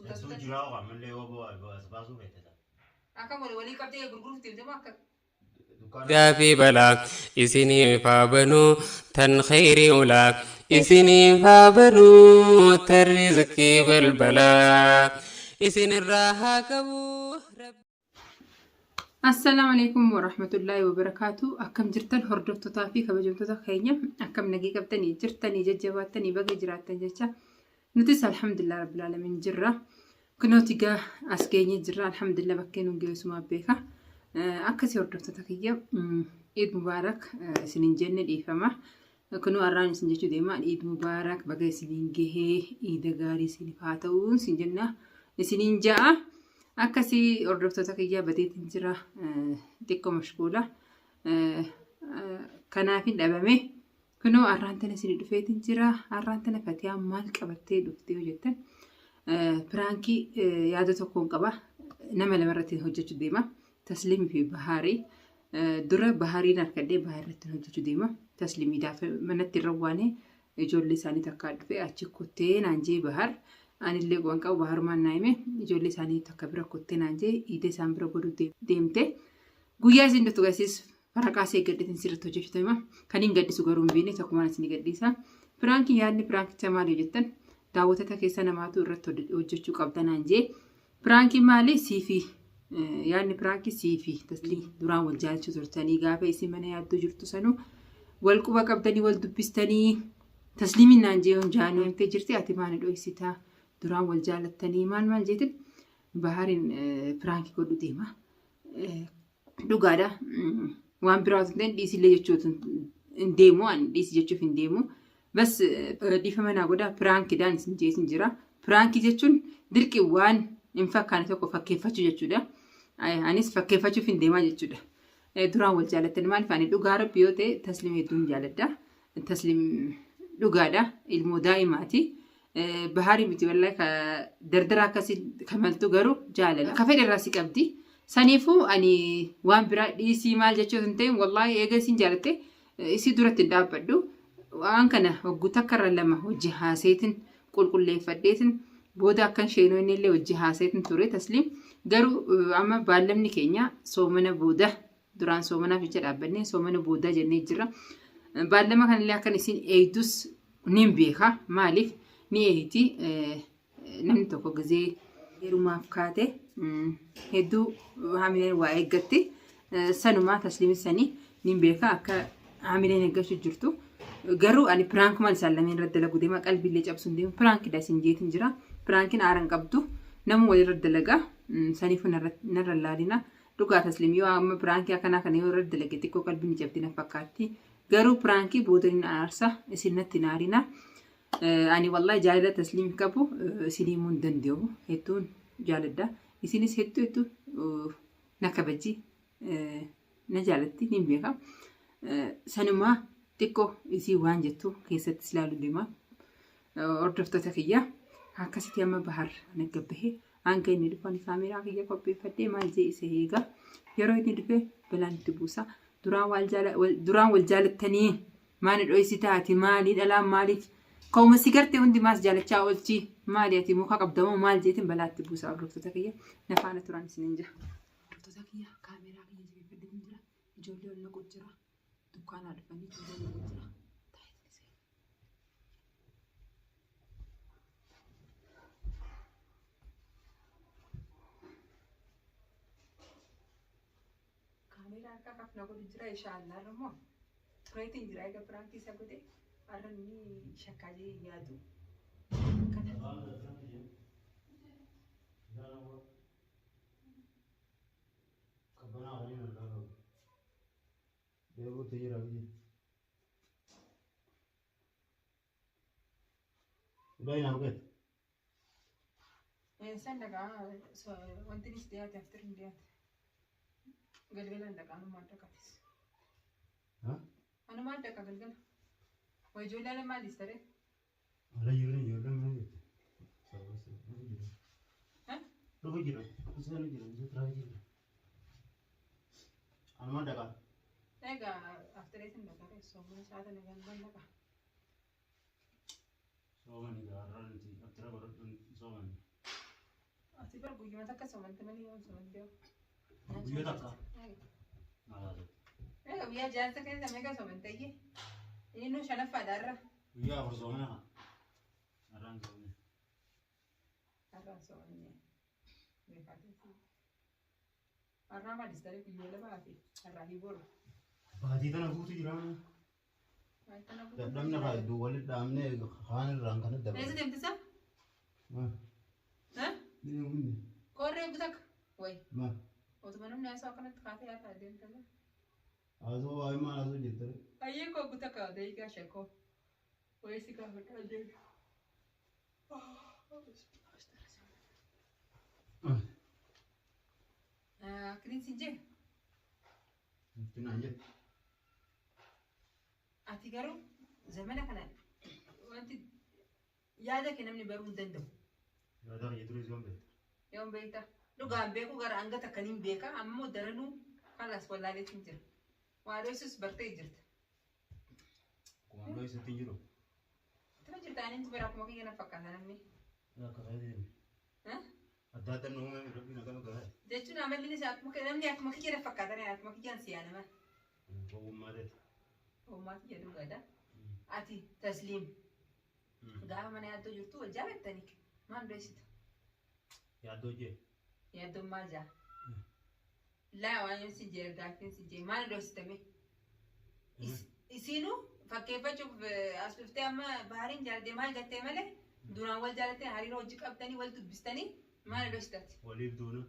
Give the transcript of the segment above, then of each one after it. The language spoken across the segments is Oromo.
Sujirawa malee obbo Asbaasuu beektaa. Akka walii qabdee gurguruuf deemtee akka. في بلاك إسني فابنو تنخير ولاك إسني فابنو ترزقي بالبلاك إسن الراحة كبو. السلام عليكم ورحمة الله وبركاته. أكم جرتن هردوتو تافي كبجمتو خينيا أكم نجي قبتني جرتني ججواتني بقى جراتن جتة نتيس الحمد لله رب العالمين جرة كنا تيجا أسكيني جرة الحمد لله بكينو جيوس ما بيكا أكسي هردوتو تاكيا عيد مبارك سنين جنة إيفما كنا أراني سنجتو ديما عيد مبارك بقى سنين جهة عيد غاري سنين فاتون سنجنا سنين جاء أكسي هردوتو تاكيا بديت جرة تيكو مشغولة كنافين دبمه كنو أرانتنا سنين دفيت جرة أرانتنا فتيا مال كبرتي دفتيو جدا برانكي يادو تكون قبا نما لمرتي هجتو ديما تسليمي في بهاري درة بهاري نركدي بهاري هجتو ديما تسليمي دافع منتي رواني جولي ساني تكاد في أشكوتين عنجي بهار أنا اللي قوانكا وبهار ما نايمه جولي ساني تكبر كوتين عنجي إيدي سامبرا بدو ديمته قويا زين تغاسيس فرقاسي قدتين سيرتو جيشتو ديما كانين قدي سوغرون بيني تكمان سني قديسا برانكي يعني برانكي تمالي جدا daawwattoota keessa namaatu irratti hojjechuu qabdan anjee pirankii maali siifi yaadni pirankii siifi taslii duraan wal jaalachuu turtanii gaafa isin mana yaadduu jirtu sanuu wal quba qabdanii wal dubbistanii tasliimiin anjee jaanuu himtee jirti ati maani dho'isitaa duraan wal jaalattanii maal jeetin bahariin pirankii godhu deema dhugaadha waan biraatu hin dhiisillee jechuutu hin deemu an dhiisi jechuuf hin deemu. بس ديفا منا قودا برانكي دان سنجيسن جرا برانكي جتشون دركي وان انفا كانت وكو فكيفتشو جتشو دا انيس فكيفتشو فين ديما جتشو دا دران والجالة المال فاني دوغارة بيوتي تسليم يدون جالة دا تسليم دوغادا المدائماتي بهاري متي والله دردرا كسي كمالتو غارو جالة كفيد الراسي كبدي سانيفو اني وان برا ديسي مال جتشو تنتين والله ايغا سين جالتي اسي دورت دابدو waan kana waggu takkarra lama hojii haaseetin qulqulleeffadheetin booda akkan sheenoonni illee hojii haaseetin ture tasliim garuu amma baallamni keenya soomana booda duraan soomanaaf jecha dhaabbannee soomana booda jennee jira baallama kanallee akkan isin eegdus nin beeka maaliif ni eegiti namni tokko gizee heerumaaf kaate hedduu haamileen waa eeggatti sanumaa tasliimissanii nin beeka akka haamileen eeggachuu jirtu garuu ani prank mal sallameen irratti dalagu deema qalbiillee cabsuun deemu prank dasin jeetin jira prankin aaran qabdu namu wal irratti dalaga saniif narra laalina dhugaa tasliimii waa amma pranki akkanaa kana yoo irratti dalage xiqqoo qalbiin cabdina fakkaatti garuu pranki boodaniin aarsa isinatti naarina ani wallahi jaalala tasliim qabu isinii mun dandeewu hedduun jaaladda isinis hedduu na kabaji na jaalatti nin beeka sanumaa xiqqoo isii waan jettu keessatti ilaalu deema hordoftoota kiyya akkasitti amma bahar naggabbahee hanga inni dhufan kaameeraa kiyya qopheeffadhee maal jee isa eega yeroo inni dhufee balaan itti buusa duraan wal jaalattanii maani dho'isitaa ati maalii dhalaan maaliif ka'uma si gartee hundi maas jaalachaa oolchi maali ati muka qabdamoo maal jeetin balaa itti buusa hordoftoota kiyya nafaana turaan isinin jira hordoftoota kiyya kaameeraa kiyya jabeeffadhee jira ijoollee ol naqu jira دكان الفني تقول لك كاميرا كاف نقول جرا إن شاء الله رمو تريت جرا إذا برانكي سكوتي أرني شكاجي يادو Devo dire a lui. Dai na buket. Sen daga wanti nis diyaate aftirin diyaate. Galgalan daga anuma adda qatis. Anuma adda qa galgala. Way ijoollee maalis tare? Ala ijoollee maal jette? Dhufu jira. Isaan jira. Isaan jira. Anuma adda qa. Ega after eating the curry, so much other than one. So many are running after so many. bar guyyuma takka somante malee yoo somante. Guyyaa takka. Maal Guyyaa jaarsa keessa meeqa somante iyyee. Inni nu shanaffaadhaarra. guyyaa afur soomana. Arraan soomne. Arraan soomne. Beekaatee. Arraan maalis ta'ee guyyaa lama fi arraa hiboru. Baatii tana guutuu jiraama. Dadhabna faayidu walitti dhaabnee kaan irraan kan adda Eessa deemtisa? Korree butak way. Otuma namni haasa'u akkanatti kaatee haa deemtala. Haasa'u waa'ee maal haasa'u jettee? Ayyee koo butak deegaa sheekoo. Way si gaafadhaa deega. Akkiniin siin jee? Itti naan jette. Ati garuu zamana kana wanti yaada kee namni baruu hin danda'u. Yaada kee durii yoom beekta? Yoom beekta? Dhugaan beeku gara hanga takkaniin beeka ammoo daranuu kalas wallaaleetiin jira. Waa dho'isus bartee jirta. Kumaan dho'isutti jiru. Tuma jirta ani intu bira akkuma kiyya na fakkaata namni. Akka ta'e deemi. Adda adda nu uumame rabbi na gama gahaa. Jechuun amalli isaa namni akkuma kiyya na fakkaata akkuma kiyyaan siyaanama. Ogummaa deeti. Ogummaa kiyya dhugaadha. Ati tasliim. Gaafa mana yaaddoo jirtu wal jaallattanii maal dho'isita? Yaaddoo jee. Yaaddoo maal jaa? Laa waan yoo si jee gaaffiin si jee maal dho'isitame? Isiinuu fakkeeffachuuf as dhuftee amma baariin jaallatee maal jettee malee duraan wal jaallattee hariiroo hojii qabdanii wal dubbistanii maal dho'isitati? Waliif duuna.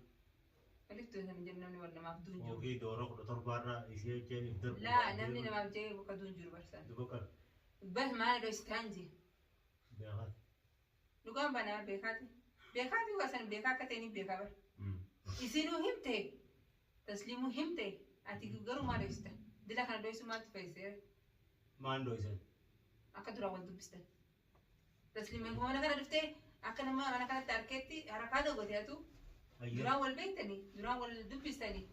Waliif duuna hin jennu namni wal namaaf duun jiru. Ogii doora 17 isii jeen ibdar. Laa namni namaaf jee bakka duun jiru barsan. Dubakar. Bas maal dho'isitaan jee? Beekaati. Dhugaan banaa beekaati. Beekaati waasan beekaa akka ta'e ni beekaa bara. Isiinuu himte tasliimuu himte ati garuu maal dho'isita? Dila kana dho'isu maaltu fayyisee? Maan dho'isan? Akka duraan wal dubbistan. Tasliimeen kun mana kana dhuftee akka nama mana kanatti harkeetti harakaa daawwateetu duraan wal beektanii duraan wal dubbistanii.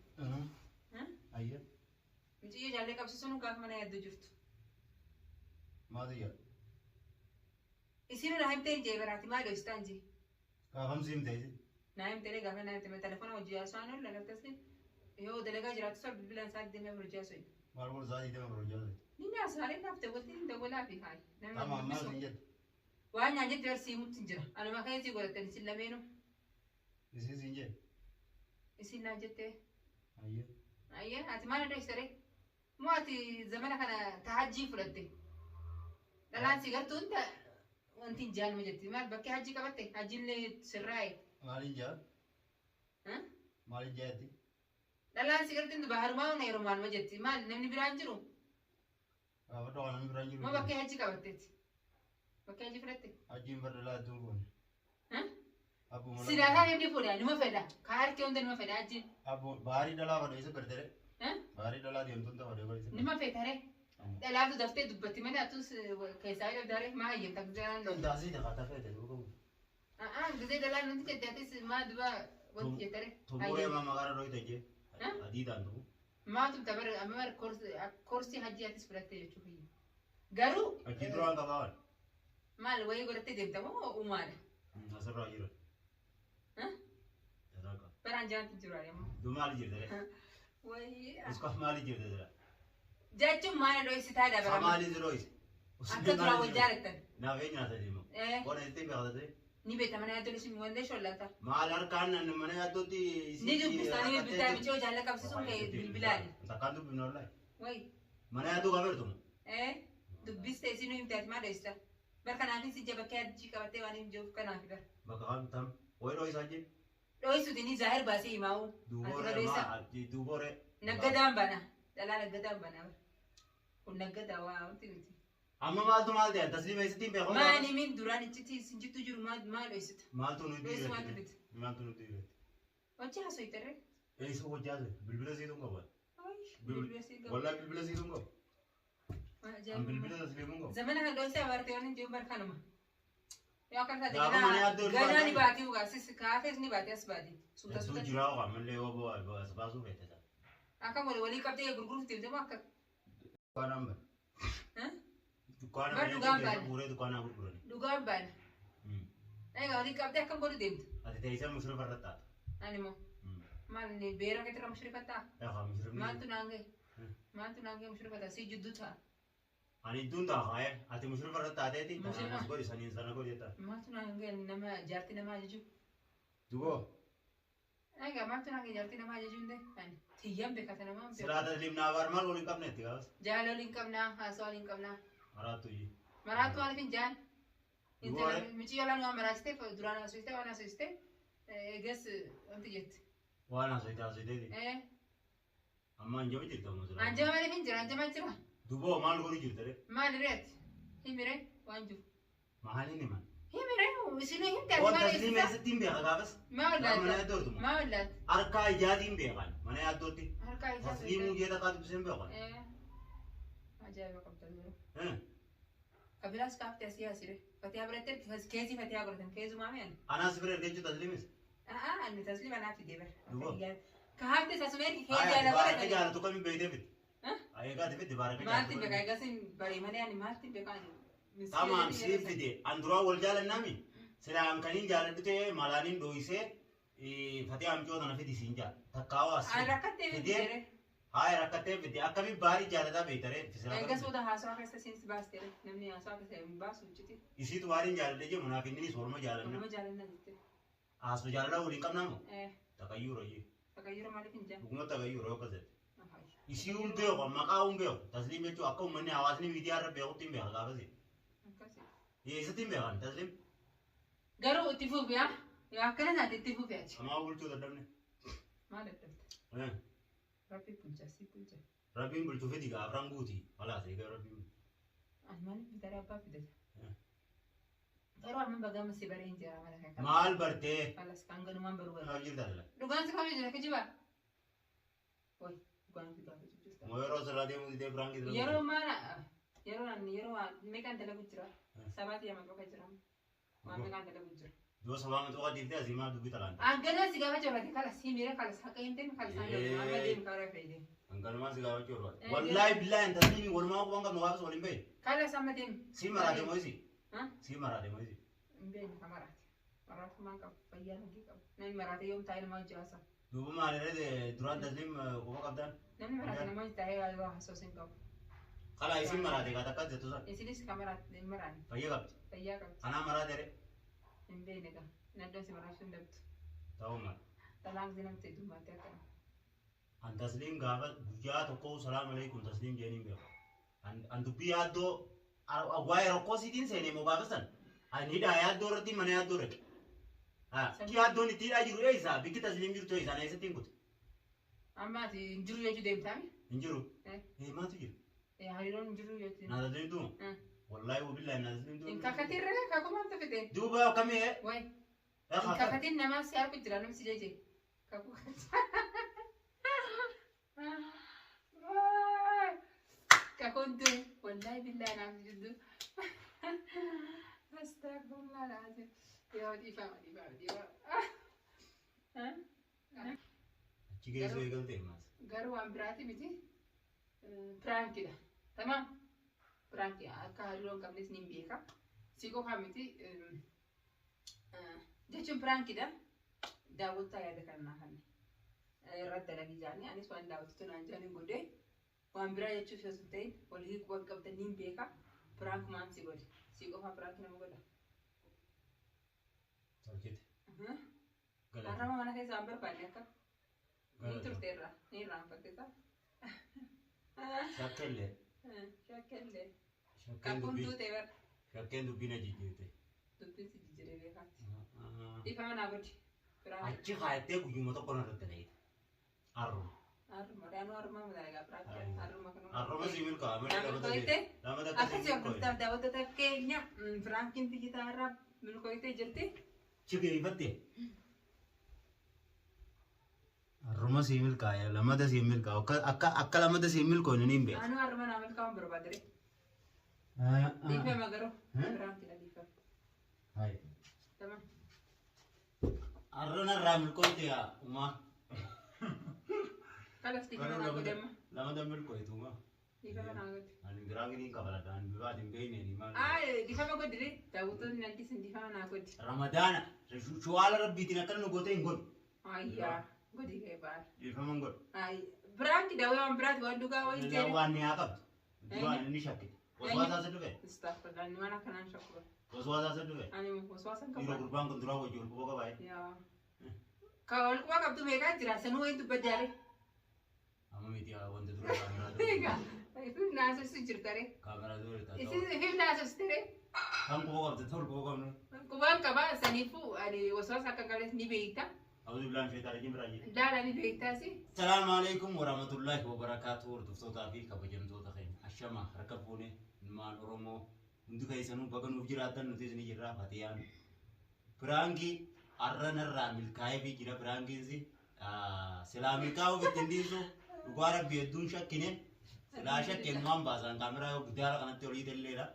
Ayya. Mucayyoo jaallee qabsiisuun gaafa mana yaaddoo jirtu. Maatu yaa? Isiinuu naa himtee jee biraati maal dho'isitaan jee? Gaafamsi himteeti. Naa himtee gaafa naa himtee telefoona hojii haasawaan oolu laga tasliim yoo dalagaa jiraatu sol bilbilaan isaa deemee hojii haasawaa. Maal bol zaati deema hojii Nini asaalee naafte walti hin dawwalaa fi hayi. Amma maal hin jettu? Waan nyaan jetti bar siimutti hin jira. Anuma kan isii godhatan isin lameenu. Isin siin jee? Isin naa jettee. Ayya. Ayya ati maal dho'isare? Moo ati zamana kana tahajjii fudhatte? Dhalaan si gartuun wanti hin jaanuma jetti. Maal bakkee hajjii qabatte? Hajjiillee sirraa'e. Maaliin jaa? Maaliin jaatti? Dhalaan si gartuun baharumaa hona yeroo maaluma jetti. Maal namni biraan jiru? Gaafa dhawaa namni biraan jiru. Moo bakkee hajjii qabatteeti? Bakkee hajjii fudhatte? Hajjiin barra laatuun kun. Silaataa deemnee fuudhaa numa fedha. Kaa harkee hunda numa fedha hajjiin. Baarii dhalaa fadha isa gartare. Baarii dhalaa deemtuun ta'a fadha isa. Nima feetare. Dhalaatu daftee dubbatti malee atus keessaa dabdaare maa hayyamta gizaan lolu. Daasii dhaqaataa feete dhugamu. Gizee dhalaan nuti jedhatis maa duba wanti jettare. Tumuree maa maqaara dhooyita jee. Adiidhaan dhugu. Maatu tabar amma korsii hajjii atis fudhattee jechuudha. Garuu. Hajjii duraan qabaa. Maal wayii godhattee deemta moo uumaadha? Asirraa jira. Baraan jaanti jiru adeemu. Du maali jirte? Wayii. Uska maali jirte jira? Jechuun maal dho'isitaa dabalamu? Maali dho'isi? Akka duraan wal jaalattan. Naafee nyaata deemu. Qola itti beekate. Ni beekta mana yaaddoo isin wallee shollata. Maal harkaan mana yaaddootti. Ni dubbistanii bitaa michoo jaalla qabsiisuun bilbilaani. Takkaan dubbifna ollaa. Wayii. Mana yaaddoo gaafirtumu. Dubbiste isin himtaati maal dho'isita? Bar kanaafin si jabakkee hajjii qabattee waan hin jiruuf kanaaf bar. Bakka kan tam. Wayii dho'isaa jee. Dho'isuuti ni zaahir baasee himaa'u. Duubooree. Naggadaan bana. Dhalaa naggadaan bana. Kun naggadaa waa wanti miti. Amma maaltu maal ta'e tasliima isitiin beekamu. Maani min duraan itti sinjittu jiru maal dho'isita? Maaltu nuti Dho'isu waan miti. Maaltu nuti irratti. Wajji haasoo itti irree? Eessa hojjaa ture? Bilbila siituun qabu. Bilbila sii qabu. Wallaa bilbila siituun qabu. An bilbila tasliimuun qabu. Zamana kan dho'isee abaartee waan hin jiru barkanuma. Yoo akka taate ganaa ni baatii ugaas kaafees ni baatii as baatii. Suuta jiraa waan mallee yoo as baasuu feete. Akka walii qabdee gurguruuf deemte moo akka? Dukkaanaan bana. Dukkaanaan Bar dhugaan bana. bana. Buuree dukkaanaa gurgurani. Dhugaan bana. أيوة ولي كابتن كم قولي ديمت ati teessee mushurfa irratti taata. أنا مو ما إني بيرا كتير مشرفة تا Yaa mushurfni. ما أنتو نانجي ما أنتو نانجي مشرفة تا سي جدو تا Ani idduun taa'aa ati mushurfa irratti taateeti. Mushurfa. Anas godhi saniin sana godhi jetta. ما أنتو نانجي نما جارتي نما جيجو Duboo أيوة ما أنتو نانجي جارتي نما جيجو ندي يعني تيام بكتة نما silaa tasliimnaa barmaal waliin qabneetti gaafas. جالو لين كمنا هاسو لين كمنا Maraattu iyyuu. مراتو أنا فين جان أنت Duboo مشي يلا نوع مراستي فدرانا سويستي وأنا سويستي جس أنت جت waan haasofteeti. إيه Amma anjama jirta mushurfa. أنجما ما فين جرا أنجما جرا Duboo maal godhi jirta de? ما دريت هي مري وانجو Maaliin himan? هي مري وشنو هي Waan تعرف tasliima eessatti hin beeka gaafas. ما Mana ولات yaaddoortuma. ما ولات Harkaa ijaatiin beekan mana yaaddootti. هركاي Tasliimuu jeeta qaatu biseen beekan. إيه عجيب قبل المرو قبلاس كافت أسيا سيره فتيا برتر كيسي فتيا قرتن كيسو ما مين Anaas bira ergeechuu tasliimis. أنا تسليم أنا في دبر Duboo. كهافت ساسمير كي Aya جالا baaraka ولا jaalatu kami beeytee fit. ها Ayeegaati fit baaraka مالتي jaalatu. بقى قاسم بري مالي يعني مالتي بقى Tamam siif fide an duraa wal jaalannami silaan kaniin jaaladhu ta'e malaaniin dooyisee fatee amcoo tana fidi siin jaal takkaawa as ركعت في fidee دبر haaya rakkattee fide akkami baarii jaalataa beeytaree إنك سودا هاسوا كيسة سينس باس ترى نمني هاسوا كيسة باس وجدي isiitu baariin jaaladhe jee munaafinni soorma jaalanna ما جالنا جت haasu jaalala waliin qabnaamu إيه takayyuuro jee فكيرو مالي فين dhuguma takayyuuro yoo kasete isii hun beeku maqaa hun beeku tasliim jechuu akka uummanni hawaasni miidiyaa irra beekutti hin beeka gaafasi eessatti hin beekan tasliim قالوا اتفقوا يا كلنا اتفقوا يا amaa bulchuu dadhabne ما دبت ربي بنجا سي بنجا rabbiin bulchuu fidi gaafran guutii walaas eegaa rabbiin المال بترى أبا في ده ترى من بقى مسيبرين جرا ما لك maal bartee خلاص كان قالوا ما بروح haa jirta dhala لقان سكوا يجرا كجوا وي لقان في قابل moo yeroo sirraa deemuu didee biraan gidduu يرو ما أنا يرو ميكان تلا بجرا سبات يا ما بقى جرا ما ميكان تلا بجرا yoo sabaa matu waa diftee asii maal dubbii talaan أنا سيجا بجرا دي خلاص هي ميرا خلاص حكا يمتن خلاص أنا ما بدي مكارا فيدي hangalumaan si gaafachuu barbaade wallaahi billaahi tasliimii walumaa waan qabnu gaafas waliin bahe خلاص أما ديم sii maraate moo isi ها sii maraate moo isi بين كاميرات مرات ما كم فيان كي كم نين مرات يوم تايل ما جاسا duuba maalirree duraan tasliim quba qabdan نين مرات أنا ما تايل على حساسين كم qalaa isiin maraate gaa takkas jettu san إسيليس كاميرات نين مرات fayya qabdi فيا كم anaa maraate re نين بين كم ندو سي مرات شون دبت ta'uu mal تلام زينم تدو ما تاكل an tasliim gaafa guyyaa tokko salaam aleikum tasliim jeeniin beeku an dubbii yaaddoo waa'ee rakkoo siitiin seenee moo gaafasan ani hidhaa yaaddoo irratti mana yaaddoo raqe ki yaaddoon itti hidhaa jiru eessa bikki tasliim jirtu eessaan eessatti hin kute أما تي نجرو يجو ديم تامي hin jiru إيه maatu jiru يا هيرون نجرو يجو naa tasliim duuma wallaahi wabillahi naa tasliim إن duuma كاكتير رأي كاكو ما تفتح duuba akkamii وين إن كاكتير نما سيار كجرا نم سيجي كاكو كاكونتو والله بالله نعم جدو استغفر الله العظيم يا ودي فاهم دي ها achi geessuu eegaltee maas قالوا عم براتي متي برانك كده تمام برانك كهرون قبل سنين بيها سيكو خامتي جاتشون برانك كده داوود تايا ذكرنا هني رد لك جاني أنا سوان داوود تنانجاني بودي وعم برا تشوف شو ستين وليه كوب قبل تنين بيها برانك مان سيقول سيكو خا برانك نمو قدا tolchite أنا ما أنا كيس عم بربانيك نيتر تيرا نيران فتيتا shakkellee شكل لي shakkeen كابون تو dubbii تير shakkeen dubbii na jijjiirte دبين سيجري بيها إفهم أنا بدي برانك achi kaayattee guyyuma tokko narratti ta'eeti arruma Arruma arruma mudaalee praaktii arruma kanuma. arruma sibiil kaa'ame lama Akkasii akkasitti daawwattoota keenya Firaankiin Tijjitaarraa milkooyitee jirti. Chigeeffatte arruma sibiil kaa'e lamada sibiil kaa'u akka lamada sibiil kooyne ni beeku. Anu arruma naa milkaa'uun barbaadare. Dhiifama garuu Firaankiidha dhiifama. Hayi. Tamam. Arruna irraa milkooyte yaa umaa. Kalas dhiifama naa godhama. Lamada milkooyte umaa. Difama naa godhi. Ani biraangi ni kabala dan bibaati hin beekne ni maal. Difama godhi dee daawwattoonni nanti sin difama naa godhi. Ramadaana shuwaala rabbiitiin akka nu gootee hin godhu. Ayyaa godhi kee baal. Difama hin godhu. Biraanki daawwee waan biraati waan dhugaa wayii ta'e. Waan ni haa qabdu. Waan inni shakke. Waswaasaa isa dhufe. Istaafadhaan waan akkanaan shakkura. Waswaasaa isa dhufe. Ani waswaasan Dhiira qaba. gurbaan kun duraa wajji ol quboo qabaa'e. Yaa. Ka ol qubaa qabdu beekaa jira sanuu wayii dubbaddaare. Amma miti wanti dura kaameraa dura. Egaa ifin naasofsi jirtare. Kaameraa dura irratti Isin ifin naasofsitare. kan quboo qabdu tol quboo qabnu. Qubaan qabaa saniifuu ani waswaasa akka galees ni beekta. Awuzi bilaan sheetaa rajin biraa jira. Daala ni beektaasi. Salaamu alaikum warahmatullahi wabarakatuh hordoftoota fi kabajamtoota keenya. Ashama harka fuune ilmaan Oromoo hundi keessanuu baga nuuf jiraatan nuti isin jirraa Fatiyaan. Firaanki arranarraa milkaa'ee fi jira firaankiinsi silaa milkaa'uu bittin dhiisu dhugaa rabbi hedduun shakkine silaa shakkeen waan baasan kaameraa yoo guddaara kanatti olii telleedha.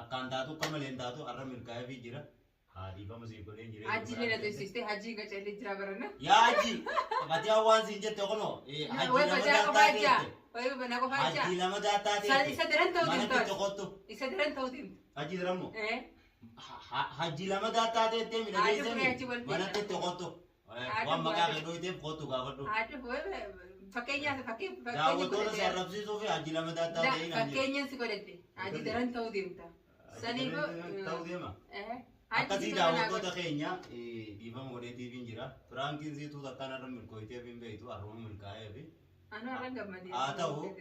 Akkaan taatu akka malee hin taatu arra milkaa'ee fi jira. Dhiifama siif godheen jireenya. Hajji leela teessistee hajji gacallee jira barana. Yaa hajji Fatiyaan waan siin jette kunoo Wai baca apa aja? Wai bana apa aja? hajji lama daataa teette. Isa daran tahu Mana tim itti qottu. Isa daran tahu tim. Hajji diramu. Hajji lama daataa teette Aduh, midhageessanii hajji wal mana itti qottu. Waan maqaa kedhooteef qottu gaafadhu. Aduh, wai fakenya Daawwattoota si arrabsiisuu fi hajji lama daataa ta'ee naan jedhu. fakenya si godhadhe. Hajji daran tahu tim ta. Saniifu Ta'uu deema. hajji Akkasii si daawwattoota keenya dhiifama godheetiif hin jira. Firaankiin siituu takkaan irra milkooyteef hin beektu har'uma milkaa'ee fi anu orang gammadee. haa ta'u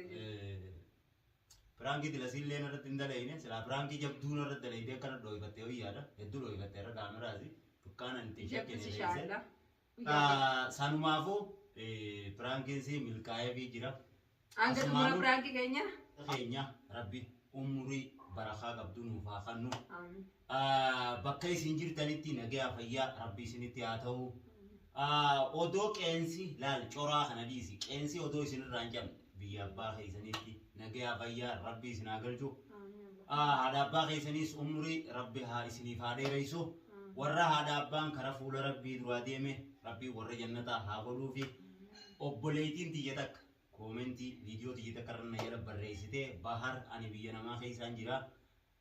firankii dilasiillee irratti hin dalayne silaa firankii jabduun irratti dalaytee akkana dhooyfattee wayyaadha hedduu dhooyfattee irra kaameraati dukkaana ittiin shakkine leesse sanumaafuu firankiinsi milkaa'ee fi jira Anga tumura pranki kayaknya. keenya rabbi umurii barakaa qabdu nuuf haa kennu Amin. bakka isin jirtanitti nagaa fayyaa rabbi isinitti haa ta'u odoo qeensi laal coraa kana dhiisi qeensi odoo isin irraa hin cabne biyya abbaa keessanitti nagaa fayyaa rabbi isin haa galchu haadha abbaa keessanis umurii rabbi haa isiniif haa dheereessu warra haadha abbaan karaa fuula rabbii duraa deeme rabbi warra jannataa haa godhuufi obboleettiin tiyya takka komentii viidiyoo tiyya takka irra na jala barreessitee bahar ani biyya namaa keessaan jira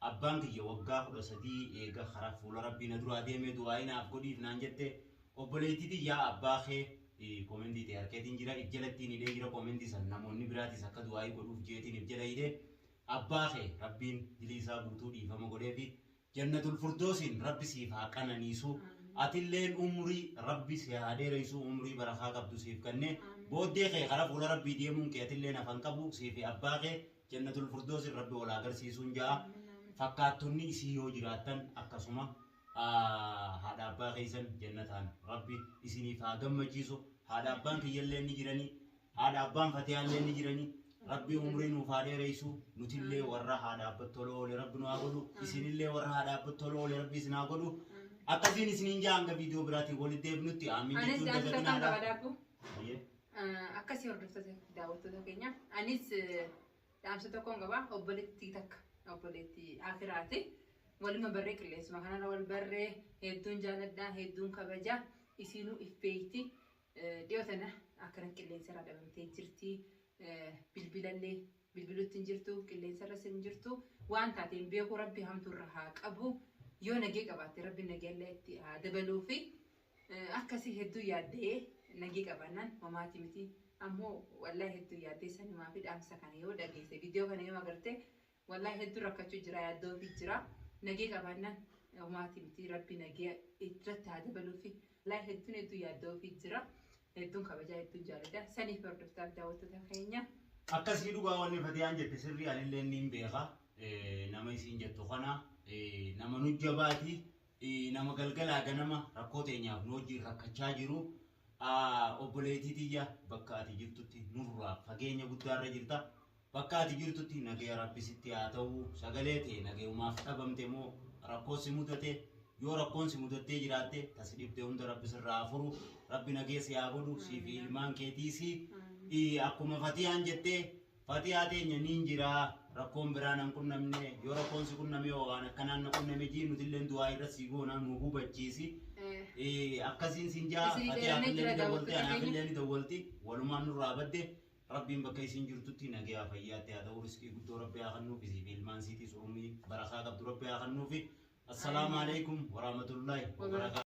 abbaan kiyya waggaa 13 eega karaa fuula rabbii na duraa deeme du'aa inaaf godhiif naan jette obboleettii tiyya abbaa kee komentii ta'e harkeetiin jira ijjalattiin hidhee jira komentii san namoonni biraatis akka du'aa godhuuf jeetiin ijjala hidhee abbaa kee rabbiin dilii isaa guutuu dhiifama godhee fi jannatul firdoosin rabbi siif haa qananiisu atilleen umurii rabbi si haa dheereessu umurii barakaa qabdu siif kenne booddee kee karaa fuula rabbii deemuun kee atilleen afaan qabu siif abbaa kee jannatul firdoosin rabbi wal agarsiisuun ja'a fakkaattonni isii yoo jiraattan akkasuma haadha abbaa keessan jannataan rabbi isiniif haa gammachiisu haadha abbaan kiyyallee ni jiranii haadha abbaan fatiyaallee ni jiranii rabbi umurii nuuf haa dheereessu nutillee warra haadha abbatti tola oole rabbi nu haa godhu isinillee warra haadha abbatti tola oole rabbi isin haa godhu akkasiin isiniin jaa hanga viidiyoo biraatiin walitti deebinutti amiin Anis jechuun daansa kan dagaginaadha. qabadaku. Akkasii hordoftoota daawwattoota keenya. Anis dhaamsa tokkoon qaba obboleettii takka obboleettii afiraati. Waluma barree qilleensuma kanarra wal barree hedduun jaaladhaa hedduun kabajaa isinuu if beeyti dhiyootana akkana qilleensarra dhabamtee jirti bilbilallee bilbilutti hin jirtu qilleensarra sin jirtu waan taateen beeku rabbi hamtuurra haa qabu yoo nagee qabaatte rabbi nageellee itti haa dabaluu fi akkasii hedduu yaaddee nagee qabannaan mamaati miti ammoo wallahi hedduu yaaddee sanumaa fi dhaamsa kana yoo dhageesse viidiyoo kana yoo agarte wallahi hedduu rakkachuu jira yaaddoo fi jira nagee qabannaan mamaati miti rabbi nagee irratti haa dabaluu fi wallahi hedduu yaaddoo fi jira hedduun kabajaa hedduun jaalladha saniif hordoftaaf daawwattoota keenya. Akkasii dhugaa wanni fatiyaan jette sirrii anillee ni beeka nama isiin jettu kana nama nu jabaati nama galgalaa ganama rakkoo teenyaaf nu wajjin rakkachaa jiru obboleettii tiyya bakka ati jirtutti nurraa fageenya guddaarra jirta bakka ati jirtutti nagaya rabbisitti haa ta'u sagalee ta'e nagayumaaf dhabamte moo rakkoo si mudate yoo rakkoon si mudatee jiraatte tasi dhibdee hunda rabbi sirraa furu rabbi nageessa yaa godhu siif ilmaan keetiisi akkuma fatiyaan jettee fatiyaa teenya niin jira rakkoon biraan an qunnamne yoo rakkoon si qunname waan akkanaan na qunname jii nutilleen du'aa irra si goonaa nu hubachiisi akkasiin sin jaa fatiyaa illee ni dawwalti anaaf illee ni dawwalti walumaan nurraa badde ربي بكي سنجر تتي نجيا فيات هذا ورزقي قد ربي أخنو في زي المان سيتي سومي بركة قد ربي أخنو في السلام عليكم ورحمة الله وبركاته.